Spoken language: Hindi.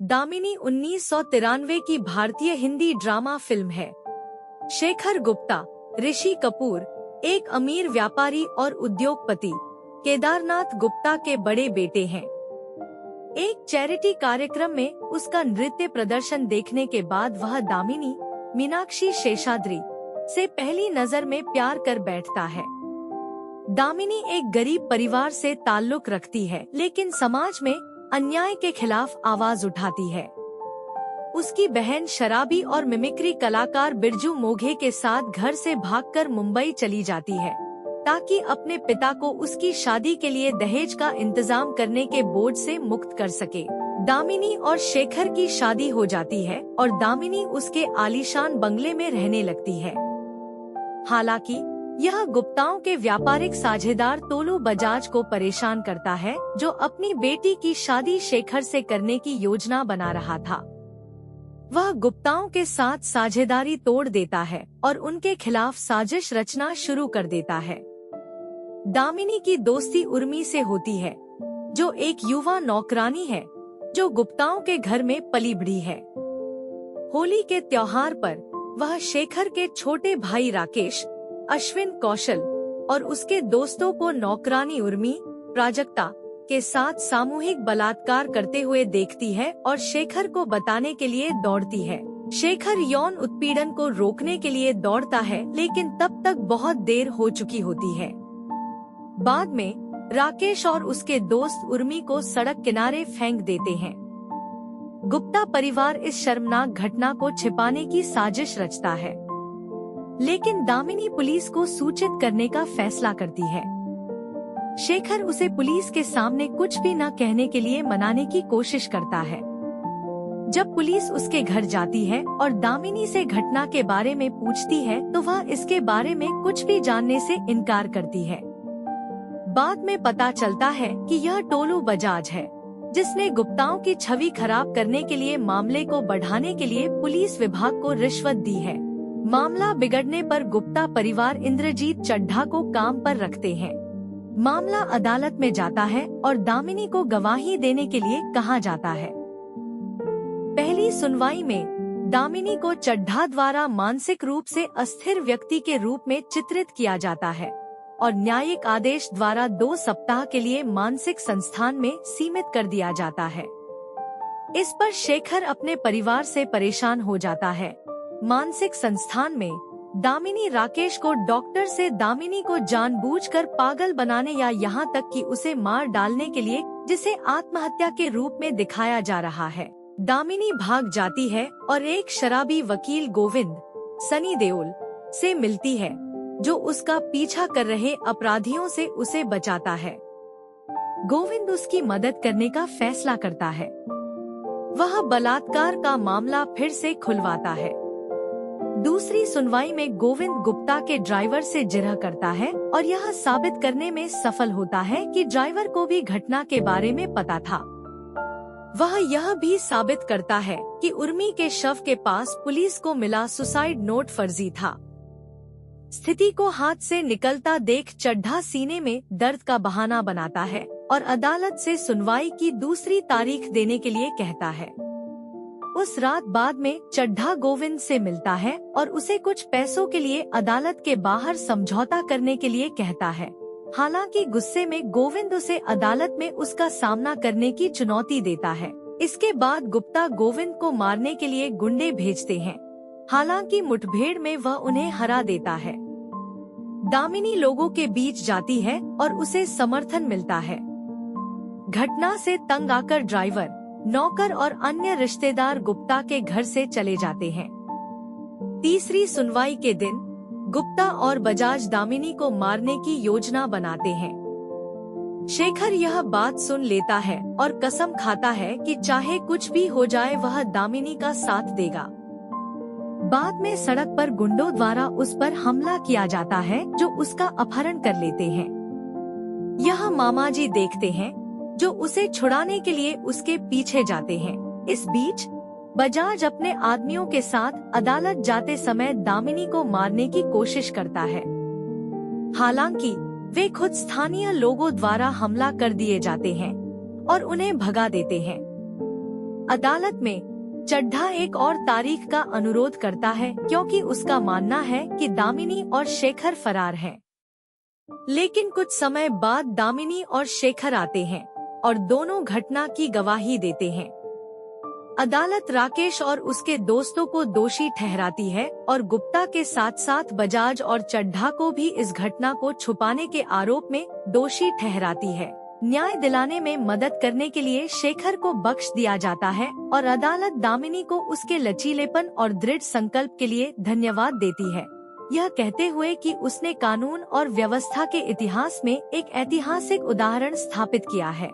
दामिनी 1993 की भारतीय हिंदी ड्रामा फिल्म है। शेखर गुप्ता, ऋषि कपूर, एक अमीर व्यापारी और उद्योगपति केदारनाथ गुप्ता के बड़े बेटे हैं। एक चैरिटी कार्यक्रम में उसका नृत्य प्रदर्शन देखने के बाद वह दामिनी मीनाक्षी शेषाद्री से पहली नजर में प्यार कर बैठता है। दामिनी एक गरीब परिवार से ताल्लुक रखती है, लेकिन समाज में अन्याय के खिलाफ आवाज उठाती है। उसकी बहन शराबी और मिमिक्री कलाकार बिरजू मोघे के साथ घर से भागकर मुंबई चली जाती है, ताकि अपने पिता को उसकी शादी के लिए दहेज का इंतजाम करने के बोझ से मुक्त कर सके। दामिनी और शेखर की शादी हो जाती है और दामिनी उसके आलीशान बंगले में रहने लगती है। हालांकि यह गुप्ताओं के व्यापारिक साझेदार तोलू बजाज को परेशान करता है, जो अपनी बेटी की शादी शेखर से करने की योजना बना रहा था। वह गुप्ताओं के साथ साझेदारी तोड़ देता है और उनके खिलाफ साजिश रचना शुरू कर देता है। दामिनी की दोस्ती उर्मी से होती है, जो एक युवा नौकरानी है जो गुप्ताओं के घर में पली बढ़ी है। होली के त्योहार पर वह शेखर के छोटे भाई राकेश, अश्विन कौशल और उसके दोस्तों को नौकरानी उर्मी, प्राजक्ता के साथ सामूहिक बलात्कार करते हुए देखती है और शेखर को बताने के लिए दौड़ती है। शेखर यौन उत्पीड़न को रोकने के लिए दौड़ता है, लेकिन तब तक बहुत देर हो चुकी होती है। बाद में राकेश और उसके दोस्त उर्मी को सड़क किनारे फेंक देते हैं। गुप्ता परिवार इस शर्मनाक घटना को छिपाने की साजिश रचता है, लेकिन दामिनी पुलिस को सूचित करने का फैसला करती है। शेखर उसे पुलिस के सामने कुछ भी न कहने के लिए मनाने की कोशिश करता है। जब पुलिस उसके घर जाती है और दामिनी से घटना के बारे में पूछती है, तो वह इसके बारे में कुछ भी जानने से इनकार करती है। बाद में पता चलता है कि यह टोलू बजाज है, जिसने गुप्ताओं की छवि खराब करने के लिए मामले को बढ़ाने के लिए पुलिस विभाग को रिश्वत दी है। मामला बिगड़ने पर गुप्ता परिवार इंद्रजीत चड्ढा को काम पर रखते हैं। मामला अदालत में जाता है और दामिनी को गवाही देने के लिए कहा जाता है। पहली सुनवाई में दामिनी को चड्ढा द्वारा मानसिक रूप से अस्थिर व्यक्ति के रूप में चित्रित किया जाता है और न्यायिक आदेश द्वारा 2 सप्ताह के लिए मानसिक संस्थान में सीमित कर दिया जाता है। इस पर शेखर अपने परिवार से परेशान हो जाता है। मानसिक संस्थान में दामिनी राकेश को डॉक्टर से दामिनी को जानबूझकर पागल बनाने या यहाँ तक कि उसे मार डालने के लिए, जिसे आत्महत्या के रूप में दिखाया जा रहा है। दामिनी भाग जाती है और एक शराबी वकील गोविंद, सनी देओल से मिलती है, जो उसका पीछा कर रहे अपराधियों से उसे बचाता है। गोविंद उसकी मदद करने का फैसला करता है। वह बलात्कार का मामला फिर से खुलवाता है। दूसरी सुनवाई में गोविंद गुप्ता के ड्राइवर से जिरह करता है और यह साबित करने में सफल होता है कि ड्राइवर को भी घटना के बारे में पता था। वह यह भी साबित करता है कि उर्मी के शव के पास पुलिस को मिला सुसाइड नोट फर्जी था। स्थिति को हाथ से निकलता देख चड्ढा सीने में दर्द का बहाना बनाता है और अदालत से सुनवाई की दूसरी तारीख देने के लिए कहता है। उस रात बाद में चड्ढा गोविंद से मिलता है और उसे कुछ पैसों के लिए अदालत के बाहर समझौता करने के लिए कहता है। हालांकि गुस्से में गोविंद उसे अदालत में उसका सामना करने की चुनौती देता है। इसके बाद गुप्ता गोविंद को मारने के लिए गुंडे भेजते हैं। हालांकि मुठभेड़ में वह उन्हें हरा देता है। दामिनी लोगों के बीच जाती है और उसे समर्थन मिलता है। घटना से तंग आकर ड्राइवर, नौकर और अन्य रिश्तेदार गुप्ता के घर से चले जाते हैं। तीसरी सुनवाई के दिन गुप्ता और बजाज दामिनी को मारने की योजना बनाते हैं। शेखर यह बात सुन लेता है और कसम खाता है कि चाहे कुछ भी हो जाए वह दामिनी का साथ देगा। बाद में सड़क पर गुंडों द्वारा उस पर हमला किया जाता है, जो उसका अपहरण कर लेते हैं। यह मामाजी देखते हैं, जो उसे छुड़ाने के लिए उसके पीछे जाते हैं। इस बीच बजाज अपने आदमियों के साथ अदालत जाते समय दामिनी को मारने की कोशिश करता है। हालांकि वे खुद स्थानीय लोगों द्वारा हमला कर दिए जाते हैं और उन्हें भगा देते हैं। अदालत में चड्ढा एक और तारीख का अनुरोध करता है क्योंकि उसका मानना है कि दामिनी और शेखर फरार हैं। लेकिन कुछ समय बाद दामिनी और शेखर आते हैं और दोनों घटना की गवाही देते हैं। अदालत राकेश और उसके दोस्तों को दोषी ठहराती है और गुप्ता के साथ साथ बजाज और चड्ढा को भी इस घटना को छुपाने के आरोप में दोषी ठहराती है। न्याय दिलाने में मदद करने के लिए शेखर को बख्श दिया जाता है और अदालत दामिनी को उसके लचीलेपन और दृढ़ संकल्प के लिए धन्यवाद देती है, यह कहते हुए कि उसने कानून और व्यवस्था के इतिहास में एक ऐतिहासिक उदाहरण स्थापित किया है।